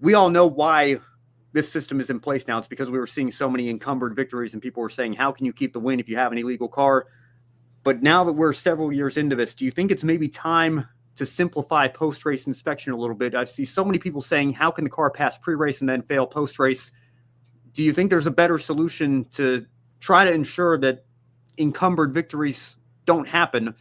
we all know why this system is in place now. It's because we were seeing so many encumbered victories and people were saying, how can you keep the win if you have an illegal car? But now that we're several years into this, do you think it's maybe time to simplify post-race inspection a little bit? I see so many people saying, how can the car pass pre-race and then fail post-race? Do you think there's a better solution to try to ensure that encumbered victories don't happen,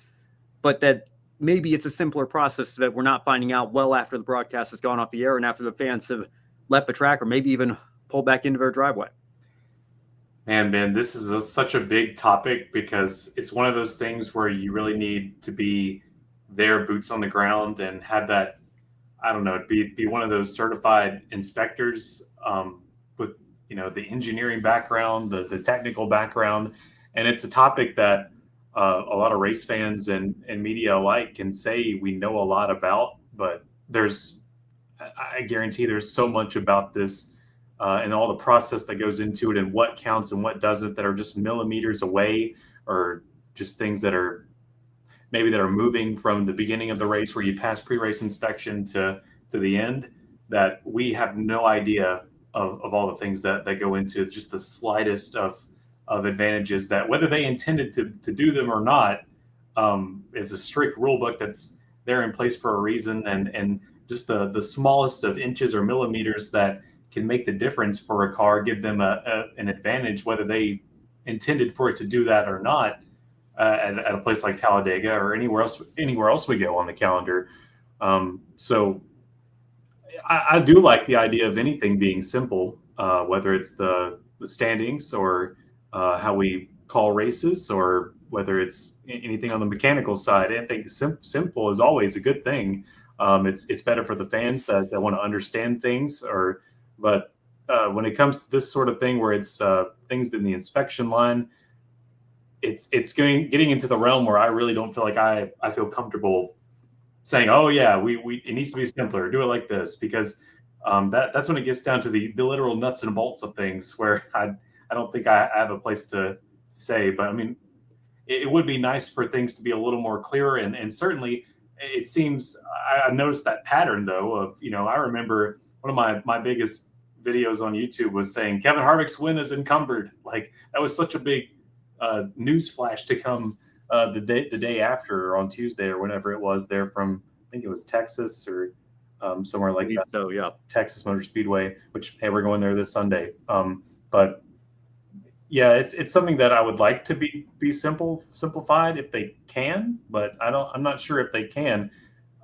but that maybe it's a simpler process that we're not finding out well after the broadcast has gone off the air and after the fans have left the track or maybe even pulled back into their driveway? Man, this is such a big topic because it's one of those things where you really need to be there, boots on the ground, and have that, I don't know, be one of those certified inspectors with, the engineering background, the technical background. And it's a topic that a lot of race fans and media alike can say we know a lot about, but I guarantee there's so much about this and all the process that goes into it and what counts and what doesn't that are just millimeters away, or just things that are moving from the beginning of the race where you pass pre-race inspection to the end, that we have no idea of all the things that go into just the slightest of advantages, that whether they intended to do them or not, is a strict rule book that's there in place for a reason, and just the smallest of inches or millimeters that can make the difference for a car, give them an advantage, whether they intended for it to do that or not, at a place like Talladega or anywhere else we go on the calendar. So I do like the idea of anything being simple, whether it's the standings or how we call races, or whether it's anything on the mechanical side. I think simple is always a good thing. It's better for the fans that want to understand things, but when it comes to this sort of thing where it's things in the inspection line, it's getting into the realm where I really don't feel like I feel comfortable saying, oh yeah, it needs to be simpler, do it like this, because that's when it gets down to the literal nuts and bolts of things, where I don't think I have a place to say. But I mean, it would be nice for things to be a little more clear, and certainly it seems I've noticed that pattern though of, I remember one of my biggest videos on YouTube was saying Kevin Harvick's win is encumbered. Like, that was such a big news flash to come the day after, or on Tuesday or whenever it was, there from, I think it was Texas or somewhere like that. So yeah, Texas Motor Speedway, which, hey, we're going there this Sunday. But yeah, it's something that I would like to be simplified if they can, but I'm not sure if they can.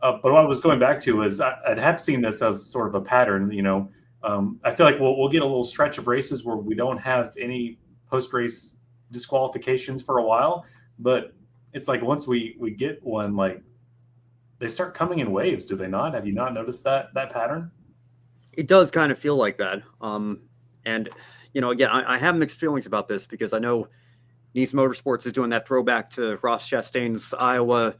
But what I was going back to is I have seen this as sort of a pattern. I feel like we'll get a little stretch of races where we don't have any post-race disqualifications for a while, but it's like once we get one, like, they start coming in waves, do they not? Have you not noticed that pattern? it does kind of feel like that. And again, I have mixed feelings about this, because I know Nice Motorsports is doing that throwback to Ross Chastain's Iowa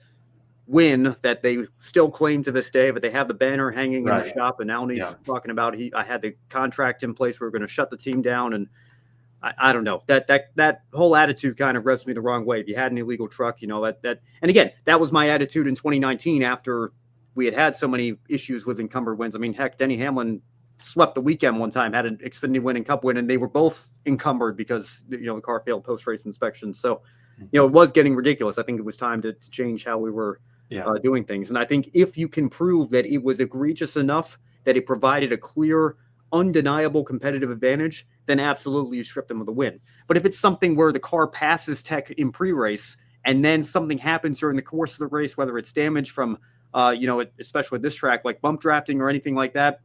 win that they still claim to this day, but they have the banner hanging in the shop, and now he's talking about I had the contract in place, we were going to shut the team down, and I don't know, that whole attitude kind of rubs me the wrong way. If you had an illegal truck, that and again, that was my attitude in 2019 after we had so many issues with encumbered wins. I mean, heck, Denny Hamlin swept the weekend one time, had an Xfinity win and Cup win, and they were both encumbered because the car failed post-race inspection. So it was getting ridiculous. I think it was time to change how we were doing things. And I think if you can prove that it was egregious enough that it provided a clear, undeniable competitive advantage, then absolutely you strip them of the win. But if it's something where the car passes tech in pre-race and then something happens during the course of the race, whether it's damage from, especially this track, like bump drafting or anything like that,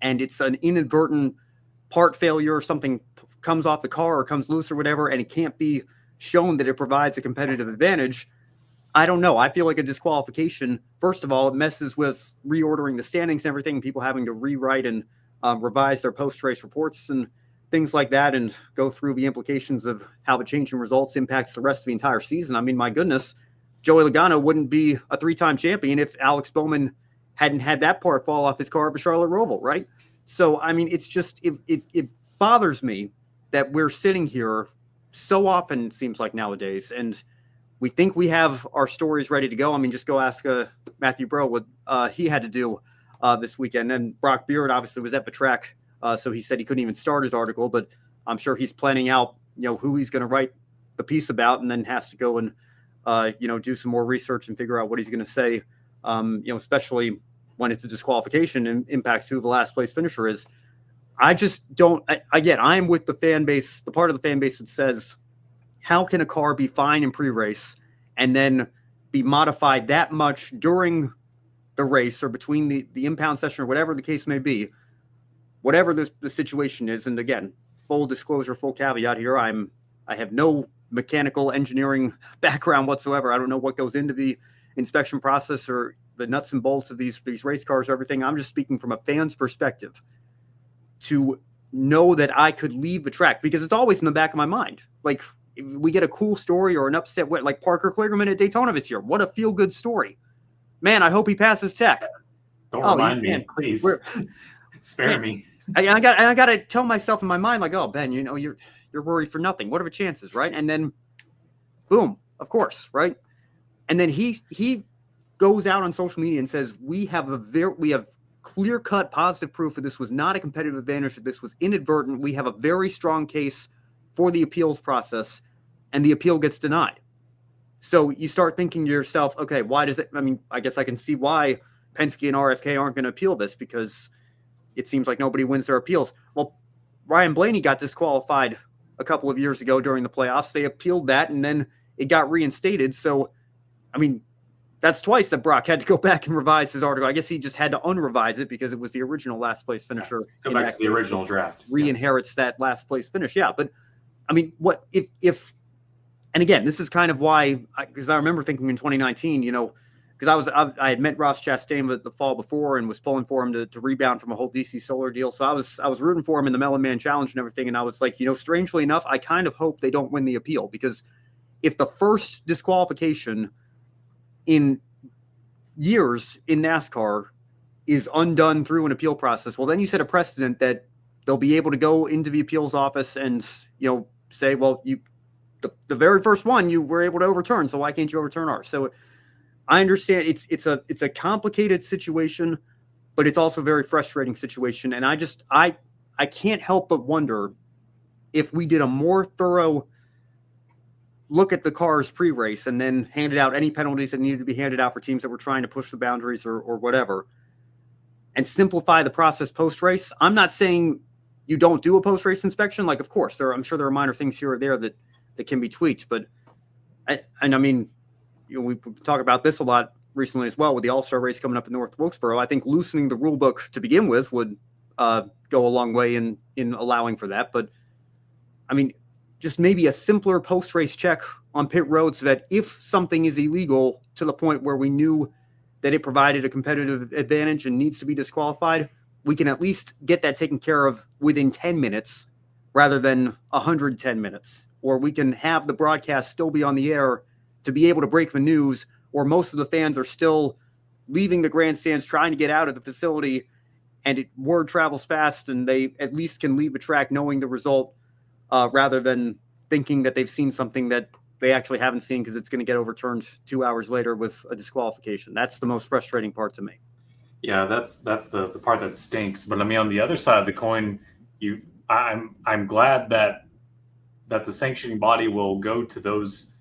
and it's an inadvertent part failure, or something comes off the car or comes loose or whatever, and it can't be shown that it provides a competitive advantage, I don't know. I feel like a disqualification, first of all, it messes with reordering the standings and everything, people having to rewrite and revise their post-race reports and things like that, and go through the implications of how the change in results impacts the rest of the entire season. I mean, my goodness, Joey Logano wouldn't be a three-time champion if Alex Bowman hadn't had that part fall off his car of a Charlotte Roval, right? So, I mean, it's just, it bothers me that we're sitting here so often, it seems like nowadays, and we think we have our stories ready to go. I mean, just go ask Matthew Bro what he had to do this weekend. And Brock Beard obviously was at the track, so he said he couldn't even start his article, but I'm sure he's planning out, who he's going to write the piece about, and then has to go and, do some more research and figure out what he's going to say, especially when it's a disqualification and impacts who the last place finisher is. I just don't, I'm with the fan base, the part of the fan base that says, how can a car be fine in pre-race and then be modified that much during the race or between the impound session or whatever the case may be, whatever the situation is. And again, full disclosure, full caveat here, I have no mechanical engineering background whatsoever. I don't know what goes into the inspection process or the nuts and bolts of these race cars or everything. I'm just speaking from a fan's perspective to know that I could leave the track, because it's always in the back of my mind. Like, if we get a cool story or an upset win, like Parker Kligerman at Daytona this year. What a feel-good story. Man, I hope he passes tech. Don't remind me, please. Spare me. I got to tell myself in my mind, like, oh, Ben, you're worried for nothing. What are the chances, right? And then, boom, of course, right? And then he goes out on social media and says, we have clear-cut positive proof that this was not a competitive advantage, that this was inadvertent. We have a very strong case for the appeals process, and the appeal gets denied. So you start thinking to yourself, okay, why does it? I mean, I guess I can see why Penske and RFK aren't going to appeal this, because it seems like nobody wins their appeals. Well, Ryan Blaney got disqualified a couple of years ago during the playoffs. They appealed that, and then it got reinstated. So, I mean, that's twice that Brock had to go back and revise his article. I guess he just had to unrevise it because it was the original last place finisher. Go back to the original draft. Re-inherits that last place finish. Yeah, but I mean, what if and again, this is kind of why, because I remember thinking in 2019, because I had met Ross Chastain the fall before and was pulling for him to rebound from a whole DC Solar deal. So I was rooting for him in the Mellon Man Challenge and everything. And I was like, strangely enough, I kind of hope they don't win the appeal, because if the first disqualification in years in NASCAR is undone through an appeal process, well, then you set a precedent that they'll be able to go into the appeals office and, say, well, the very first one you were able to overturn, so why can't you overturn ours? So I understand it's a complicated situation, but it's also a very frustrating situation. And I can't help but wonder if we did a more thorough look at the cars pre-race and then handed out any penalties that needed to be handed out for teams that were trying to push the boundaries or whatever, and simplify the process post-race. I'm not saying you don't do a post-race inspection. Like, of course, I'm sure there are minor things here or there that can be tweaked. But I mean, we talk about this a lot recently as well with the All-Star race coming up in North Wilkesboro. I think loosening the rule book to begin with would go a long way in allowing for that. But I mean, just maybe a simpler post-race check on pit road, so that if something is illegal to the point where we knew that it provided a competitive advantage and needs to be disqualified, we can at least get that taken care of within 10 minutes rather than 110 minutes. Or we can have the broadcast still be on the air to be able to break the news, or most of the fans are still leaving the grandstands trying to get out of the facility, and word travels fast, and they at least can leave the track knowing the result, rather than thinking that they've seen something that they actually haven't seen, because it's going to get overturned 2 hours later with a disqualification. That's the most frustrating part to me. Yeah, that's the part that stinks. But I mean, on the other side of the coin, I'm glad that the sanctioning body will go to those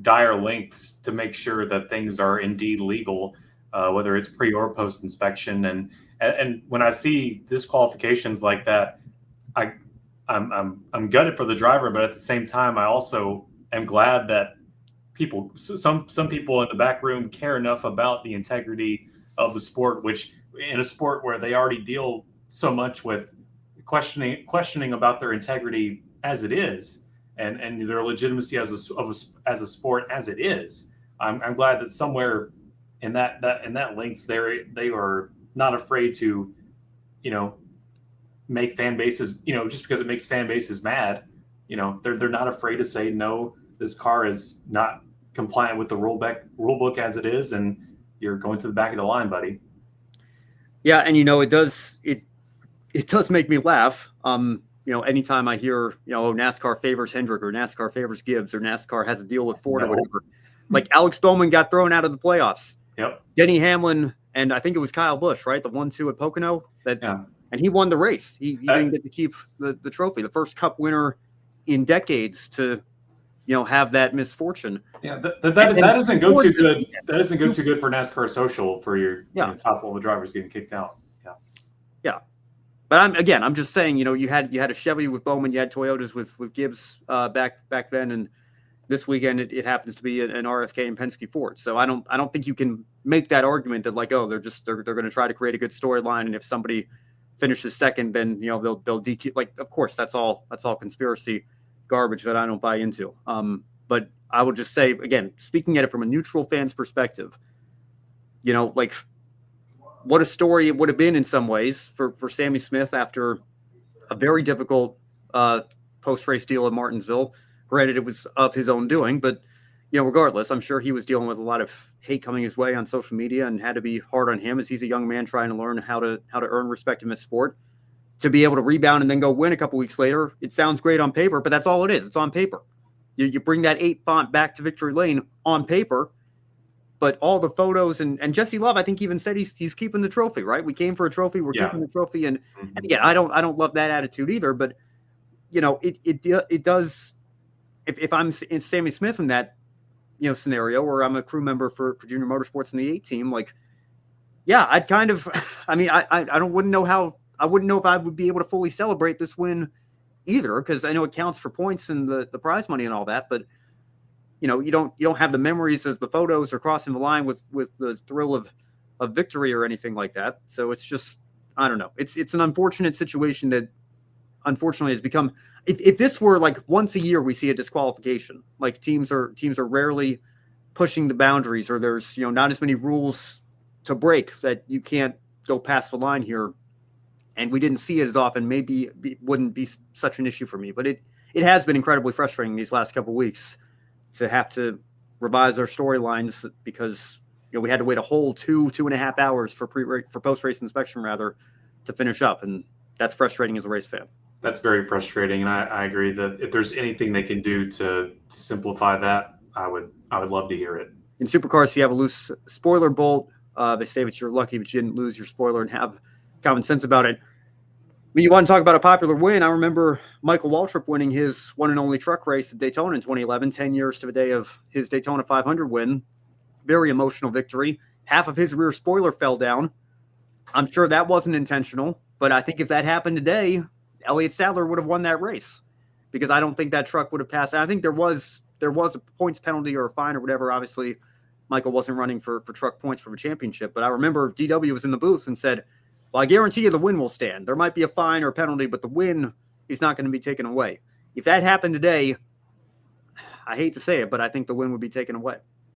dire lengths to make sure that things are indeed legal, whether it's pre or post inspection. And when I see disqualifications like that, I'm gutted for the driver, but at the same time, I also am glad that some people in the back room care enough about the integrity of the sport, which in a sport where they already deal so much with questioning about their integrity as it is, and their legitimacy as a sport as it is. I'm glad that somewhere in that links they are not afraid to, make fan bases, just because it makes fan bases mad, they're not afraid to say, no, this car is not compliant with the rule book as it is, and you're going to the back of the line, buddy. Yeah, and it does make me laugh. Anytime I hear, NASCAR favors Hendrick, or NASCAR favors Gibbs, or NASCAR has a deal with Ford or whatever. Like, Alex Bowman got thrown out of the playoffs. Yep. Denny Hamlin and I think it was Kyle Busch, right? The 1-2 at Pocono Yeah. and he won the race. He didn't get to keep the trophy. The first Cup winner in decades to, have that misfortune. Yeah, that doesn't go too good. That doesn't go too good for NASCAR social for your top level drivers getting kicked out. Yeah. Yeah. But I'm just saying, you had a Chevy with Bowman, you had Toyotas with Gibbs back then, and this weekend it happens to be an RFK and Penske Ford. So I don't think you can make that argument that like, oh, they're going to try to create a good storyline, and if somebody finishes second, then they'll DQ. Like, of course, that's all conspiracy garbage that I don't buy into. But I will just say again, speaking at it from a neutral fan's perspective, like what a story it would have been in some ways for Sammy Smith after a very difficult post-race deal in Martinsville. Granted, it was of his own doing, but regardless, I'm sure he was dealing with a lot of hate coming his way on social media and had to be hard on him as he's a young man trying to learn how to earn respect in this sport. To be able to rebound and then go win a couple weeks later, it sounds great on paper, but that's all it is. It's on paper. You bring that 8 font back to victory lane on paper, but all the photos and Jesse Love, I think, even said he's keeping the trophy, right? We came for a trophy, we're keeping the trophy, and again, I don't love that attitude either, but it does. If I'm in Sammy Smith in that scenario, or I'm a crew member for Junior Motorsports in the 8 team, like, yeah, I'd kind of, I mean, I wouldn't know if I would be able to fully celebrate this win either, because I know it counts for points and the prize money and all that, but you don't have the memories of the photos or crossing the line with the thrill of victory or anything like that. So it's just, I don't know. It's an unfortunate situation that unfortunately has become, if this were like once a year we see a disqualification, like teams are rarely pushing the boundaries, or there's not as many rules to break that you can't go past the line here, and we didn't see it as often, maybe it wouldn't be such an issue for me. But it has been incredibly frustrating these last couple of weeks to have to revise our storylines because we had to wait a whole 2.5 hours for post-race inspection rather to finish up, and that's frustrating as a race fan. That's very frustrating, and I agree that if there's anything they can do to simplify that, I would love to hear it. In supercars, if you have a loose spoiler bolt, they say that you're lucky but you didn't lose your spoiler, and have common sense about it. When you want to talk about a popular win, I remember Michael Waltrip winning his one and only truck race at Daytona in 2011, 10 years to the day of his Daytona 500 win. Very emotional victory. Half of his rear spoiler fell down. I'm sure that wasn't intentional, but I think if that happened today, Elliott Sadler would have won that race, because I don't think that truck would have passed. I think there was a points penalty or a fine or whatever. Obviously, Michael wasn't running for truck points for a championship, but I remember DW was in the booth and said, well, I guarantee you the win will stand. There might be a fine or a penalty, but the win is not going to be taken away. If that happened today, I hate to say it, but I think the win would be taken away.